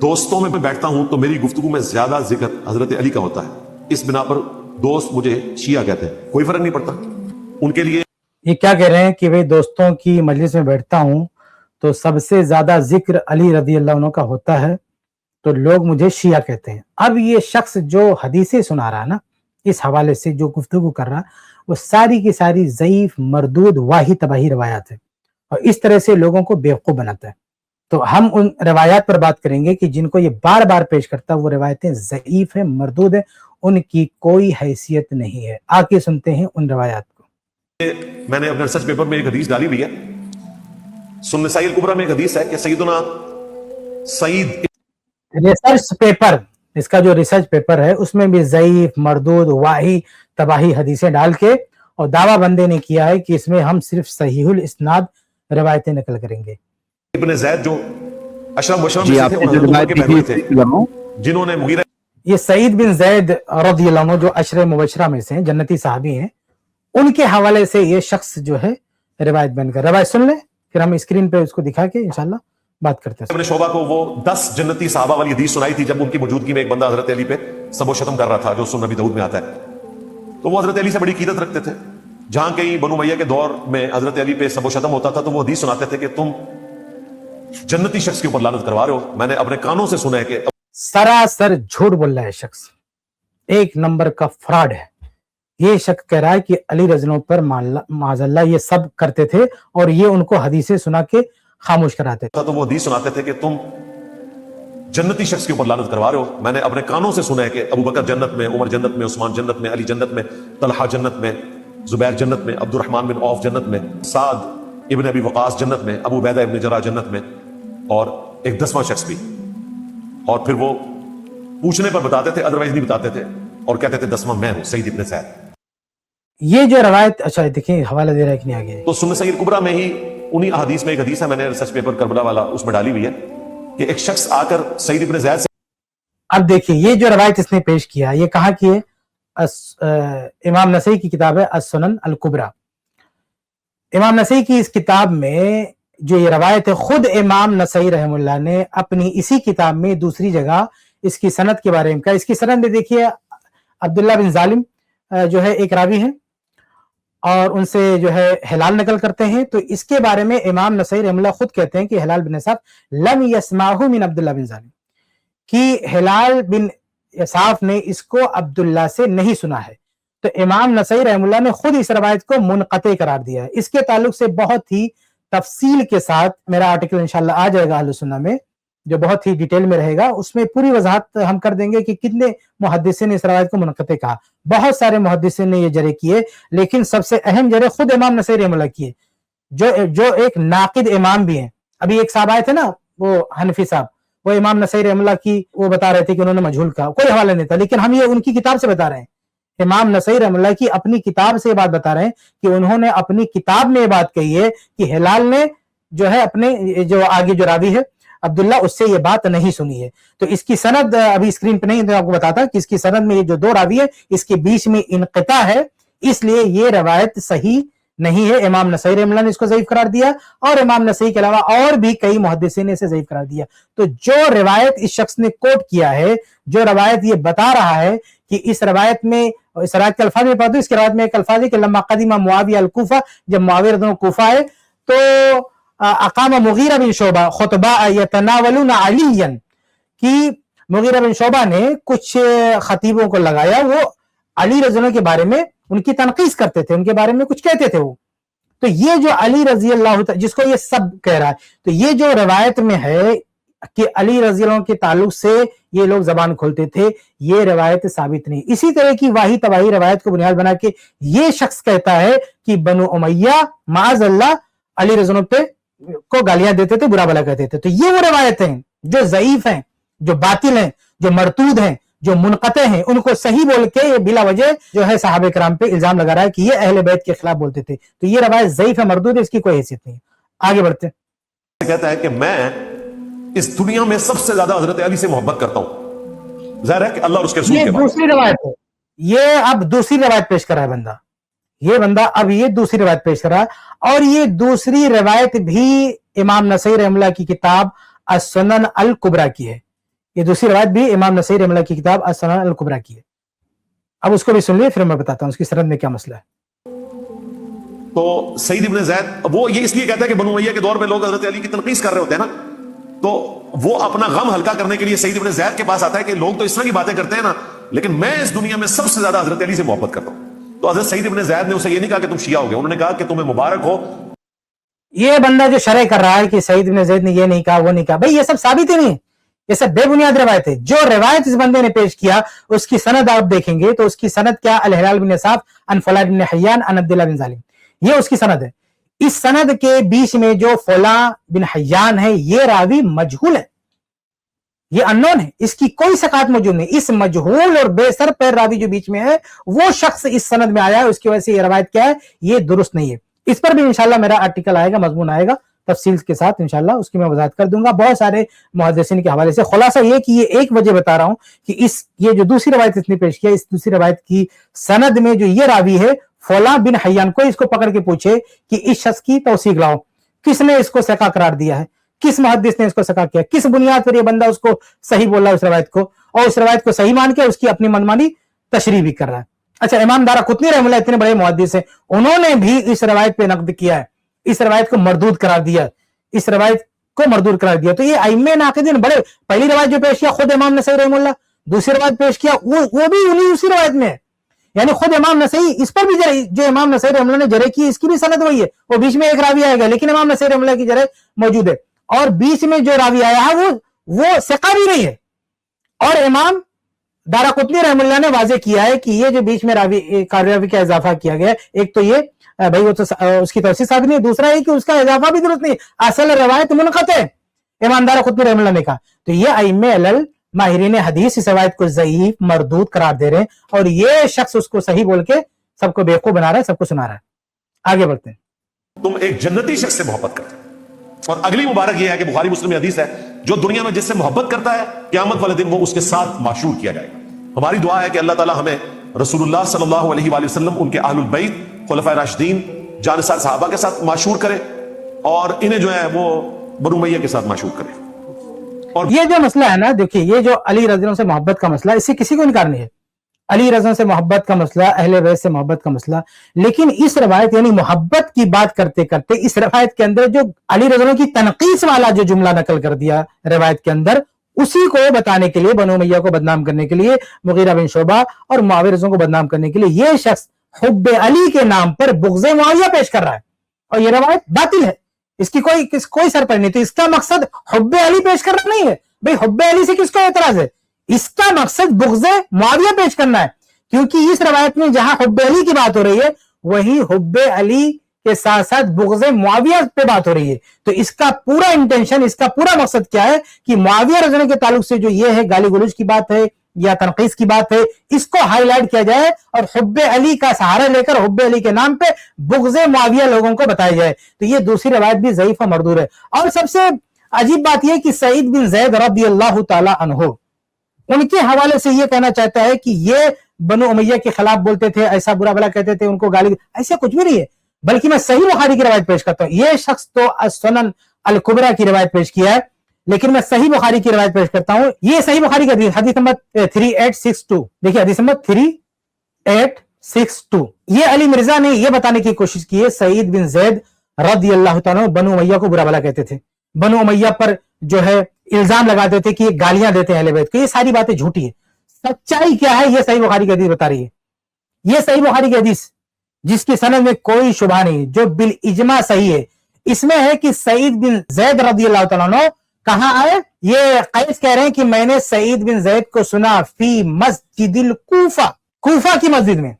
دوستوں میں بیٹھتا ہوں تو میری گفتگو میں زیادہ ذکر حضرت علی کا ہوتا ہے، اس بنا پر دوست مجھے شیعہ کہتے ہیں، کوئی فرق نہیں پڑتا ان کے لیے۔ یہ کیا کہہ رہے ہیں کہ بھئی دوستوں کی مجلس میں بیٹھتا ہوں تو سب سے زیادہ ذکر علی رضی اللہ عنہ کا ہوتا ہے تو لوگ مجھے شیعہ کہتے ہیں۔ اب یہ شخص جو حدیثیں سنا رہا نا، اس حوالے سے جو گفتگو کر رہا، وہ ساری کی ساری ضعیف، مردود، واہی تباہی روایات ہیں، اور اس طرح سے لوگوں کو بیوقوف بناتا ہے۔ تو ہم ان روایات پر بات کریں گے کہ جن کو یہ بار بار پیش کرتا ہے، وہ روایتیں ضعیف ہیں، مردود ہیں، ان کی کوئی حیثیت نہیں ہے۔ آگے سنتے ہیں ان روایات کو۔ میں نے اپنے ریسرچ پیپر میں ایک حدیث ڈالی ہوئی ہے، سنن نسائی الکبریٰ میں ایک حدیث ہے کہ سیدنا سعید، ریسرچ پیپر، اس کا جو ریسرچ پیپر ہے اس میں بھی ضعیف، مردود، واہی تباہی حدیثیں ڈال کے، اور دعویٰ بندے نے کیا ہے کہ اس میں ہم صرف صحیح الاسناد روایتیں نقل کریں گے۔ ابن زید جو اشرف مبشرہ میں سے تھے، حضرت عمر کے بہنوئی تھے، جنہوں نے مغیرہ، یہ سعید بن زید رضی اللہ عنہ جو عشر مبشرہ میں سے ہیں، جنتی صحابی ہیں، ان کے حوالے سے یہ شخص جو ہے روایت بن کر، روایت سن لیں پھر ہم اسکرین پہ اس کو دکھا کے انشاءاللہ بات کرتے ہیں۔ ابن شعبہ کو وہ 10 جنتی صحابہ والی حدیث سنائی تھی جب ان کی موجودگی میں ایک بندہ حضرت علی پہ سب و شتم کر رہا تھا، جو سنن نبی داؤد میں آتا ہے۔ تو وہ حضرت علی سے بڑی عقیدت رکھتے تھے، جہاں کہیں بنو امیہ کے دور میں حضرت علی پہ سب و شتم ہوتا تھا تو وہ حدیث سناتے تھے کہ تم جنتی شخص کے اوپر لعنت کروا رہے ہو، میں نے اپنے کانوں سے سنا ہے کہ سراسر جھوٹ بول رہا ہے شخص، ایک نمبر کا فراڈ ہے۔ یہ شخص کہہ رہا ہے کہ علی رضی اللہ عنہ پر معاذ اللہ یہ سب کرتے تھے اور یہ ان کو حدیثیں سنا کے خاموش کراتے تھے۔ تو وہ حدیث سناتے تھے کہ تم جنتی شخص کے اوپر لعنت کروا رہے ہو، میں نے اپنے کانوں سے سنا ہے کہ ابو بکر جنت میں، عمر جنت میں، عثمان جنت میں، علی جنت میں، طلحہ جنت میں، زبیر جنت میں، عبد الرحمن بن عوف جنت میں، سعد ابن ابی وقاص جنت میں، ابو عبیدہ ابن جراح جنت میں، اور ایک 10واں شخص بھی، اور پھر وہ پوچھنے پر بتاتے تھے، ادروائز نہیں بتاتے تھے، اور کہتے تھے 10واں میں ہوں، سعید ابن زید۔ یہ جو روایت، اچھا دیکھیں حوالہ دے رہا ہے کہ نہیں آگے، تو سنن نسائی الکبریٰ میں ہی انہی احادیث میں ایک حدیث ہے، میں نے ریسرچ پیپر کربلا والا اس میں ڈالی ہوئی ہے کہ ایک شخص آ کر سعید ابن زید سے، اب دیکھیں یہ جو روایت اس نے پیش کیا، یہ کہاں کی ہے؟ امام نسائی کی کتاب ہے السنن الکبریٰ۔ امام نسائی کی اس کتاب میں جو یہ روایت ہے، خود امام نسائی رحم اللہ نے اپنی اسی کتاب میں دوسری جگہ اس کی سند کے بارے میں کہا۔ اس کی سند میں دیکھیے عبداللہ بن ظالم جو ہے ایک راوی ہیں، اور ان سے جو ہے ہلال نقل کرتے ہیں، تو اس کے بارے میں امام نسائی رحم اللہ خود کہتے ہیں کہ ہلال بن اسحاق لم یسمعہ من عبداللہ بن ظالم، کہ ہلال بن اسحاق نے اس کو عبداللہ سے نہیں سنا ہے۔ تو امام نسائی رحم اللہ نے خود اس روایت کو منقطع قرار دیا ہے۔ اس کے تعلق سے بہت ہی تفصیل کے ساتھ میرا آرٹیکل انشاءاللہ آ جائے گا اہل سنہ میں، جو بہت ہی ڈیٹیل میں رہے گا، اس میں پوری وضاحت ہم کر دیں گے کہ کتنے محدثین نے اس روایت کو منقطع کہا۔ بہت سارے محدثین نے یہ جرح کیے، لیکن سب سے اہم جرح خود امام نسائی رحمہ اللہ کیے، جو ایک ناقد امام بھی ہیں۔ ابھی ایک صاحب آئے تھے نا، وہ حنفی صاحب، وہ امام نسائی رحمہ اللہ کی وہ بتا رہے تھے کہ انہوں نے مجہول کہا، کوئی حوالہ نہیں تھا، لیکن ہم یہ ان کی کتاب سے بتا رہے ہیں۔ امام نسائی رحمہ اللہ کی اپنی کتاب سے یہ بات بتا رہے ہیں کہ انہوں نے اپنی کتاب میں یہ بات کہی ہے کہ ہلال نے جو ہے اپنے جو آگے جو راوی ہے عبداللہ، اس سے یہ بات نہیں سنی ہے۔ تو اس کی سند ابھی اسکرین پہ نہیں، تو آپ کو بتاتا کہ اس کی سند میں یہ جو دو راوی ہے، اس کے بیچ میں انقطاع ہے، اس لیے یہ روایت صحیح نہیں ہے۔ امام نسائی رحمہ اللہ نے اس کو ضعیف قرار دیا، اور امام نسائی کے علاوہ اور بھی کئی محدثین نے اسے ضعیف قرار دیا۔ تو جو روایت اس شخص نے کوٹ کیا ہے، جو روایت یہ بتا رہا ہے کہ اس روایت میں، اس روایت کے الفاظ میں پڑھتے، اس کے روایت میں ایک الفاظ ہے کہ لما قدم معاویہ الکوفہ، جب معاویہ رضی اللہ عنہ کوفہ ہے تو اقام مغیرہ بن شعبہ خطباء یتناولون علیا، کہ مغیرہ بن شعبہ نے کچھ خطیبوں کو لگایا، وہ علی رضی اللہ عنہ کے بارے میں ان کی تنقیص کرتے تھے، ان کے بارے میں کچھ کہتے تھے وہ۔ تو یہ جو علی رضی اللہ جس کو یہ سب کہہ رہا ہے، تو یہ جو روایت میں ہے کہ علی رضی اللہ عنہ کے تعلق سے یہ لوگ زبان کھولتے تھے، یہ روایت ثابت نہیں۔ اسی طرح کی واہی تباہی روایت کو بنیاد بنا کے یہ شخص کہتا ہے کہ بنو امیہ معاذ اللہ علی رضی اللہ عنہ کو گالیاں دیتے تھے، برا بھلا کہتے تھے۔ تو یہ وہ روایتیں ہیں جو ضعیف ہیں، جو باطل ہیں، جو مردود ہیں، جو منقطع ہیں، ان کو صحیح بول کے یہ بلا وجہ جو ہے صحابہ کرام پہ الزام لگا رہا ہے کہ یہ اہل بیت کے خلاف بولتے تھے۔ تو یہ روایت ضعیف ہے، مردود ہے، اس کی کوئی حیثیت نہیں ہے۔ آگے بڑھتے ہیں۔ کہتا ہے کہ میں اس دنیا میں سب سے زیادہ حضرت علی سے محبت کرتا ہوں۔ ظاہر ہے کہ اللہ اور اس کے رسول یہ کے بارے میں دوسری روایت ہے، یہ اب دوسری روایت پیش کر رہا ہے بندہ، یہ بندہ اب یہ دوسری روایت پیش کر رہا ہے، اور یہ دوسری روایت بھی امام نسائی رحمہ اللہ کی کتاب السنن الکبریٰ کی ہے۔ یہ دوسری روایت بھی امام نسائی رحمہ اللہ کی کتاب السنن الکبریٰ کی ہے. اب اس کو بھی سن لیے پھر میں بتاتا ہوں اس کی سند میں کیا مسئلہ ہے. تو سعید ابن زید وہ یہ اس لیے کہتا ہے کہ بنو امیہ کے دور میں لوگ حضرت علی کی تنقیص کر رہے ہوتے ہیں نا, تو وہ اپنا غم ہلکا کرنے کے لیے سعید ابن زید کے پاس آتا ہے کہ لوگ تو اس طرح کی باتیں کرتے ہیں نا, لیکن میں اس دنیا میں سب سے زیادہ حضرت علی سے محبت کرتا ہوں. تو حضرت سعید ابن زید نے اسے یہ نہیں کہا کہ تم شیعہ ہو گئے, انہوں نے کہا کہ تمہیں مبارک ہو. یہ بندہ جو شرح کر رہا ہے کہ سعید ابن زید نے یہ نہیں کہا وہ نہیں کہا, بھائی یہ سب ثابت ہی نہیں, یہ سب بے بنیاد روایت ہے. جو روایت اس بندے نے پیش کیا اس کی سند آپ دیکھیں گے تو اس کی سند کیا, الہلال بن صاف عن فلاح بن حیان عن عبداللہ بن ظالم, یہ اس کی سند ہے. اس سند کے بیچ میں جو فلاح بن حیان ہے یہ راوی مجہول ہے, یہ انون ہے, اس کی کوئی ثقات موجود نہیں. اس مجہول اور بے سر پیر راوی جو بیچ میں ہے وہ شخص اس سند میں آیا ہے, اس کی وجہ سے یہ روایت کیا ہے, یہ درست نہیں ہے. اس پر بھی انشاءاللہ میرا آرٹیکل آئے گا, مضمون آئے گا تفصیل کے ساتھ انشاءاللہ, اس کی میں وضاحت کر دوں گا بہت سارے محدثین کے حوالے سے. خلاصہ یہ کہ یہ ایک وجہ بتا رہا ہوں کہ یہ جو دوسری روایت اس نے پیش کیا, اس دوسری روایت کی سند میں جو یہ راوی ہے فلاح بن حیان, کوئی اس کو پکڑ کے پوچھے کہ اس شخص کی توثیق لاؤ, کس نے اس کو ثقہ قرار دیا ہے, کس محدث نے اس کو ثقہ کیا, کس بنیاد پر یہ بندہ اس کو صحیح بول رہا ہے اس روایت کو, اور اس روایت کو صحیح مان کے اس کی اپنی منمانی تشریح بھی کر رہا ہے. اچھا, امام دارقطنی رحمہ اللہ اتنے بڑے محدث ہیں, انہوں نے بھی اس روایت پہ نقد کیا ہے, اس روایت کو مردود قرار دیا, اس روایت کو مردود قرار دیا. تو یہ ائمہ ناقدین بڑے, پہلی روایت جو پیش کیا خود امام نسائی رحمہ اللہ, دوسری روایت پیش کیا وہ بھی انہی اسی روایت میں ہے, یعنی خود امام نسائی اس پر بھی جو امام نسائی رحمہ اللہ نے جرح کی اس کی بھی سند وہی ہے. وہ بیچ میں ایک راوی آئے گا لیکن امام نسائی رحمہ اللہ کی جرح موجود ہے, اور بیچ میں جو راوی آیا ہے وہ ثقہ بھی نہیں ہے. اور امام دارقطنی رحمہ اللہ نے واضح کیا ہے کہ یہ جو بیچ میں راوی کا اضافہ کیا گیا, ایک تو یہ بھائی وہ تو اس کی توثیق ثابت نہیں, دوسرا ہے کہ اس کا اضافہ بھی درست نہیں, اصل روایت منقطع ہے, امام دارقطنی رحمہ اللہ نے کہا. تو یہ ائمہ علل ماہرین حدیث اس روایت کو ضعیف مردود قرار دے رہے ہیں, اور یہ شخص اس کو صحیح بول کے سب کو بیوقوف بنا رہا ہے, سب کو سنا رہا ہے. آگے بڑھتے ہیں. تم ایک جنتی شخص سے محبت کرتے, اور اگلی مبارک یہ ہے کہ بخاری مسلم میں حدیث ہے, جو دنیا میں جس سے محبت کرتا ہے قیامت والے دن وہ اس کے ساتھ معشور کیا جائے گا. ہماری دعا ہے کہ اللہ تعالی ہمیں رسول اللہ صلی اللہ علیہ وآلہ وسلم, ان کے اہل البیت, خلفائے راشدین, جانثار صحابہ کے ساتھ معشور کرے, اور انہیں جو ہے وہ بنو امیہ کے ساتھ معشور کرے. اور یہ جو مسئلہ ہے نا, دیکھیے یہ جو علی رضی اللہ عنہ سے محبت کا مسئلہ, اس سے کسی کو انکار نہیں ہے, علی رضی اللہ عنہ سے محبت کا مسئلہ, اہل بیت سے محبت کا مسئلہ. لیکن اس روایت یعنی محبت کی بات کرتے کرتے اس روایت کے اندر جو علی رضی اللہ عنہ کی تنقیص والا جو جملہ نقل کر دیا روایت کے اندر, اسی کو بتانے کے لیے, بنو امیہ کو بدنام کرنے کے لیے, مغیرہ بن شعبہ اور معاویہ رضی اللہ عنہ کو بدنام کرنے کے لیے یہ شخص حب علی کے نام پر بغض معاویہ پیش کر رہا ہے, اور یہ روایت باطل ہے, اس کی کوئی سر پر نہیں. تو اس کا مقصد حب علی پیش کرنا نہیں ہے. بھئی حب علی سے کس کو اعتراض ہے, اس کا مقصد بغض معاویہ پیش کرنا ہے, کیونکہ اس روایت میں جہاں حب علی کی بات ہو رہی ہے وہی حب علی کے ساتھ ساتھ بغض معاویہ پہ بات ہو رہی ہے. تو اس کا پورا انٹینشن, اس کا پورا مقصد کیا ہے کہ معاویہ رضی اللہ عنہ کے تعلق سے جو یہ ہے گالی گلوچ کی بات ہے یا تنقیص کی بات ہے, اس کو ہائی لائٹ کیا جائے اور حب علی کا سہارا لے کر حب علی کے نام پہ بغض معاویہ لوگوں کو بتایا جائے. تو یہ دوسری روایت بھی ضعیف و مردود ہے. اور سب سے عجیب بات یہ کہ سعید بن زید رضی اللہ تعالی عنہ ان کے حوالے سے یہ کہنا چاہتا ہے کہ یہ بنو امیہ کے خلاف بولتے تھے, ایسا برا بلا کہتے تھے, ان کو گالی, ایسا کچھ بھی نہیں ہے. بلکہ میں صحیح بخاری کی روایت پیش کرتا ہوں. یہ شخص تو السنن الکبریٰ کی روایت پیش کیا ہے, لیکن میں صحیح بخاری کی روایت پیش کرتا ہوں. یہ صحیح بخاری کا حدیث نمبر 3862, دیکھیے حدیث نمبر 3862. یہ علی مرزا نے یہ بتانے کی کوشش کی ہے سعید بن زید رضی اللہ تعالیٰ بنو امیہ کو برا بلا کہتے تھے, بنو امیہ پر جو ہے الزام لگاتے تھے کہ یہ گالیاں دیتے ہیں اہل بیت کو. یہ ساری باتیں جھوٹی ہے. سچائی کیا ہے یہ صحیح بخاری کی حدیث بتا رہی ہے. یہ صحیح بخاری کی حدیث جس کی سند میں کوئی شبہ نہیں, جو بالاجماع صحیح ہے, اس میں ہے کہ سعید بن زید رضی اللہ تعالیٰ عنہ کہاں آئے. یہ قیس کہہ رہے ہیں کہ میں نے سعید بن زید کو سنا فی مسجد الکوفہ, کوفہ کی مسجد میں,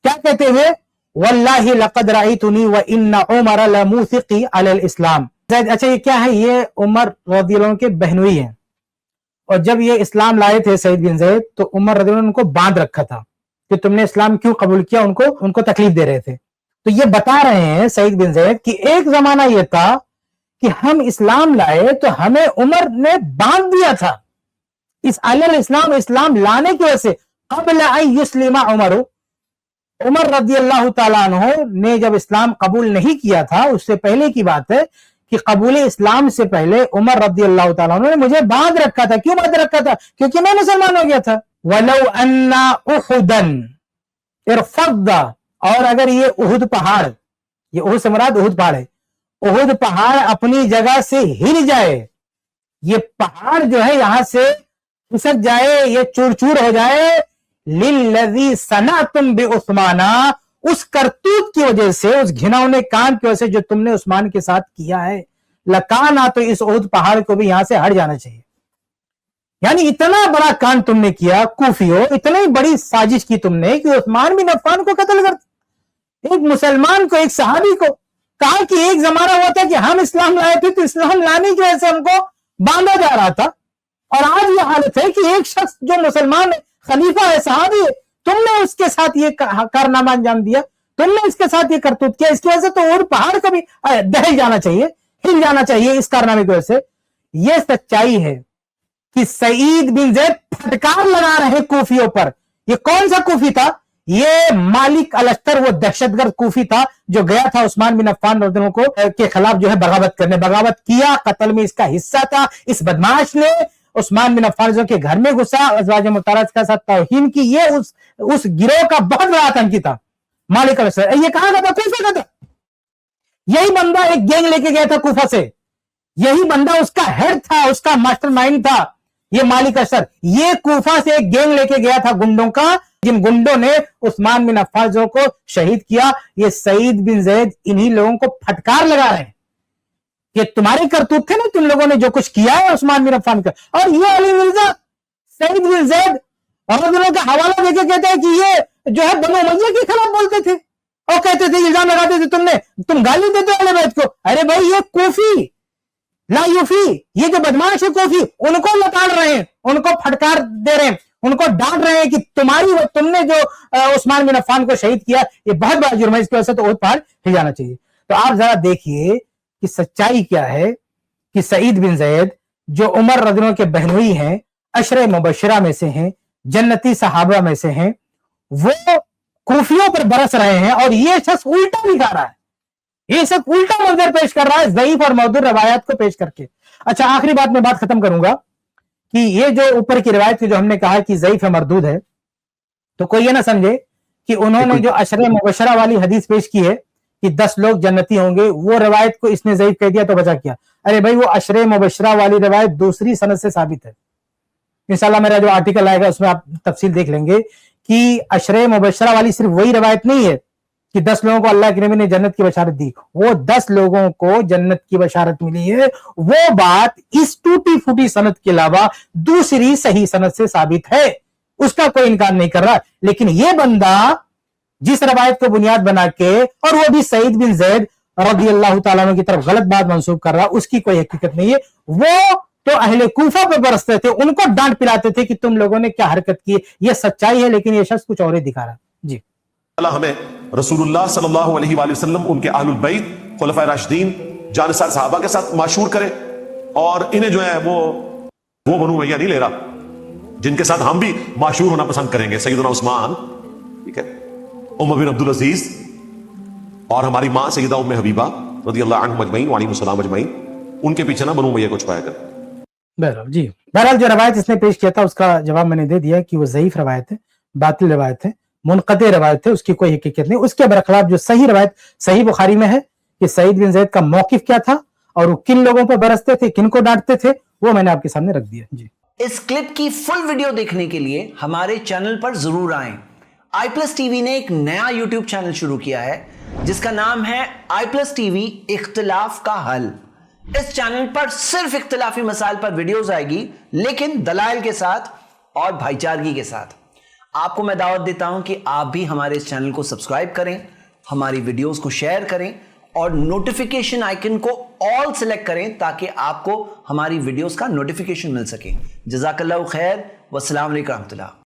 کیا کہتے ہوئے, واللہ لقد رأیتنی وان عمر لموثقی علی الاسلام. اچھا یہ کیا ہے, یہ عمر رضی اللہ عنہ کے بہنوئی ہیں, اور جب یہ اسلام لائے تھے سعید بن زید تو عمر رضی اللہ عنہ ان کو باندھ رکھا تھا کہ تم نے اسلام کیوں قبول کیا, ان کو تکلیف دے رہے تھے. تو یہ بتا رہے ہیں سعید بن زید کہ ایک زمانہ یہ تھا کہ ہم اسلام لائے تو ہمیں عمر نے باندھ دیا تھا اس اسلام لانے کی وجہ سے. قبل ان یسلم عمر رضی اللہ تعالیٰ عنہ نے جب اسلام قبول نہیں کیا تھا, اس سے پہلے کی بات ہے کہ قبول اسلام سے پہلے عمر رضی اللہ تعالیٰ عنہ نے مجھے باندھ رکھا تھا. کیوں باندھ رکھا تھا؟ کیونکہ میں مسلمان ہو گیا تھا. وَلَوْ أَنَّ أُحُدًا ارْفَضَّ، اور اگر یہ احد پہاڑ، یہ احد سے مراد احد پہاڑ ہے، احد پہاڑ اپنی جگہ سے ہل جائے، یہ پہاڑ جو ہے یہاں سے کھسک جائے، یہ چور چور ہو جائے، لِلَّذِي صَنَعْتُمْ بِعُثْمَانَ، اس کرتوت کی وجہ سے، اس گھناؤنے کام کی وجہ سے جو تم نے عثمان کے ساتھ کیا ہے، لکانا، تو اس احد پہاڑ کو بھی یہاں سے ہٹ جانا چاہیے. یعنی اتنا بڑا کام تم نے کیا کوفیوں، اتنی بڑی سازش کی تم نے کہ عثمان بن عفان کو قتل کر، ایک مسلمان کو، ایک صحابی کو. کہا کہ ایک زمانہ ہوا تھا کہ ہم اسلام لائے تھے تو اسلام لانے کی وجہ سے ہم کو باندھا جا رہا تھا، اور آج یہ حالت ہے کہ ایک شخص جو مسلمان ہے، خلیفہ ہے، صحابی ہے، تم نے اس کے ساتھ یہ کارنامہ انجام دیا، تم نے اس کے ساتھ یہ کرتوت کیا. اس کی وجہ سے تو اور پہاڑ کو بھی دہل جانا چاہیے، ہل جانا چاہیے اس کارنامے کی وجہ سے. یہ سچائی ہے کہ سعید بن زید پھٹکار لگا رہے کوفیوں پر. یہ کون سا کوفی تھا؟ یہ مالک الاشتر، وہ دہشت گرد کوفی تھا جو گیا تھا عثمان بن عفان رضی اللہ عنہ کے خلاف جو ہے بغاوت کرنے، بغاوت کیا، قتل میں اس کا حصہ تھا. اس بدماش نے عثمان بن عفان رضی اللہ عنہ کے گھر میں گھسا، ازواج مطہرات کے ساتھ توہین کی. یہ اس گروہ کا بہت بڑا آتنکی تھا مالک الاشتر. یہ کہاں کا تھا؟ کوفہ کا تھا. یہی بندہ ایک گینگ لے کے گیا تھا کوفہ سے، یہی بندہ اس کا ہیڈ تھا، اس کا ماسٹر مائنڈ تھا یہ مالک الاشتر. یہ کوفہ سے ایک گینگ لے کے گیا تھا گنڈوں کا، جن گنڈوں نے عثمان بن عفان کو شہید کیا. یہ سعید بن زید انہی لوگوں کو پھٹکار لگا رہے ہیں کہ تمہارے کرتوت تھے نا، تم لوگوں نے جو کچھ کیا ہے عثمان بن عفان کا. اور یہ علی مرزا سعید بن زید اور ان کا حوالہ دے کے کہتے ہیں کہ یہ جو ہے بنو امیہ کے خلاف بولتے تھے اور کہتے تھے، الزام لگاتے تھے تم گالی دیتے اہل بیت کو. ارے بھائی یہ کوفی لا یوفی، یہ جو بدماش ہے کوفی، ان کو لتاڑ رہے ہیں، ان کو پھٹکار دے رہے ہیں، ان کو ڈانٹ رہے ہیں کہ تم نے جو عثمان بن عفان کو شہید کیا یہ بہت بڑا جرم ہے، اس کی وجہ سے تو احد پہاڑ ہل جانا چاہیے. تو آپ ذرا دیکھیے کہ سچائی کیا ہے کہ سعید بن زید جو عمر رضی اللہ عنہ کے بہنوئی ہیں، عشرہ مبشرہ میں سے ہیں، جنتی صحابہ میں سے ہیں، وہ کوفیوں پر برس رہے ہیں اور یہ شخص الٹا دکھا رہا ہے، یہ سب الٹا منظر پیش کر رہا ہے ضعیف اور موضوع روایات کو پیش کر کے. اچھا آخری بات میں بات ختم کروں گا کہ یہ جو اوپر کی روایت کی جو ہم نے کہا کہ ضعیف ہے، مردود ہے، تو کوئی یہ نہ سمجھے کہ انہوں نے جو عشرہ مبشرہ والی حدیث پیش کی ہے کہ 10 لوگ جنتی ہوں گے، وہ روایت کو اس نے ضعیف کہہ دیا تو بچا کیا. ارے بھائی وہ عشرہ مبشرہ والی روایت دوسری سند سے ثابت ہے. انشاءاللہ میرا جو آرٹیکل آئے گا اس میں آپ تفصیل دیکھ لیں گے کہ عشرہ مبشرہ والی صرف وہی روایت نہیں ہے کہ 10 لوگوں کو اللہ کے نبی نے جنت کی بشارت دی، وہ 10 لوگوں کو جنت کی بشارت ملی ہے. وہ بات اس ٹوٹی پھوٹی سند کے علاوہ دوسری صحیح سند سے ثابت ہے، اس کا کوئی انکار نہیں کر رہا. لیکن یہ بندہ جس روایت کو بنیاد بنا کے، اور وہ بھی سعید بن زید رضی اللہ تعالیٰ عنہ کی طرف غلط بات منسوب کر رہا، اس کی کوئی حقیقت نہیں ہے. وہ تو اہل کوفہ پہ برستے تھے، ان کو ڈانٹ پلاتے تھے کہ تم لوگوں نے کیا حرکت کی. یہ سچائی ہے، لیکن یہ شخص کچھ اور ہی دکھا رہا. جی اللہ ہمیں رسول اللہ صلی اللہ علیہ وآلہ وسلم، ان کے اہل البیت خلفائے راشدین جانثار صحابہ کے ساتھ معشور کرے، اور انہیں جو ہے وہ بنو امیہ نہیں لے رہا جن کے ساتھ ہم بھی معشور ہونا پسند کریں گے. سیدنا عثمان، ٹھیک ہے، عمر بن عبدالعزیز، اور ہماری ماں سیدہ ام حبیبہ رضی اللہ عنہم اجمعین وعلیہم السلام اجمعین، ان کے پیچھے نہ بنو امیہ کو چھپایا کر. بہرحال جی، بہرحال جو روایت اس نے پیش کیا تھا اس کا جواب میں نے دے دیا کہ وہ ضعیف روایت ہے، باطل روایت ہے، منقطع روایت ہے، اس کی کوئی حقیقت نہیں. اس کے برخلاف جو صحیح روایت صحیح بخاری میں ہے کہ سعید بن زید کا موقف کیا تھا اور وہ کن لوگوں پر برستے تھے، کن کو ڈانٹتے تھے، وہ میں نے آپ کے سامنے رکھ دیا. جی اس کلپ کی فل ویڈیو دیکھنے کے لیے ہمارے چینل پر ضرور آئیں. آئی پلس ٹی وی نے ایک نیا یوٹیوب چینل شروع کیا ہے جس کا نام ہے آئی پلس ٹی وی اختلاف کا حل. اس چینل پر صرف اختلافی مسائل پر ویڈیوز آئے گی، لیکن دلائل کے ساتھ اور بھائی چارگی کے ساتھ. آپ کو میں دعوت دیتا ہوں کہ آپ بھی ہمارے اس چینل کو سبسکرائب کریں، ہماری ویڈیوز کو شیئر کریں اور نوٹیفیکیشن آئیکن کو آل سلیکٹ کریں تاکہ آپ کو ہماری ویڈیوز کا نوٹیفیکیشن مل سکے. جزاک اللہ خیر، والسلام علیکم ورحمۃ اللہ.